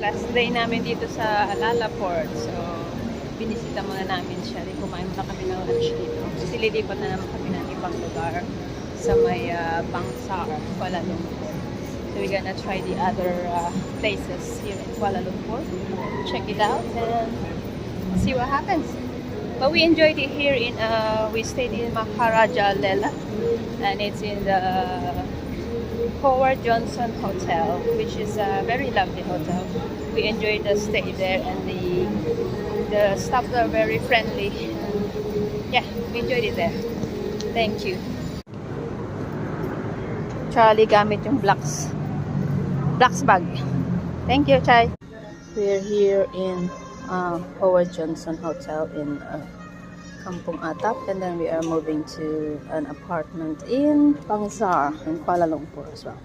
Last day namin dito sa Lalaport. So, binisita muna namin siya. Di kumain muna kami ng lunch dito. Sililipot na naman kami ng ibang lugar sa may Bangsar, Kuala Lumpur. So, we're gonna try the other places here in Kuala Lumpur. Check it out and see what happens. But we enjoyed it here in, we stayed in Maharaja Lela. And it's in the Howard Johnson Hotel, which is a very lovely hotel. We enjoyed the stay there, and the staff are very friendly. Yeah, we enjoyed it there. Thank you. Charlie gamit yung Blacks bag. Thank you, Chai. We're here in Howard Johnson Hotel in Kampong Atap, and then we are moving to an apartment in Bangsar in Kuala Lumpur as well.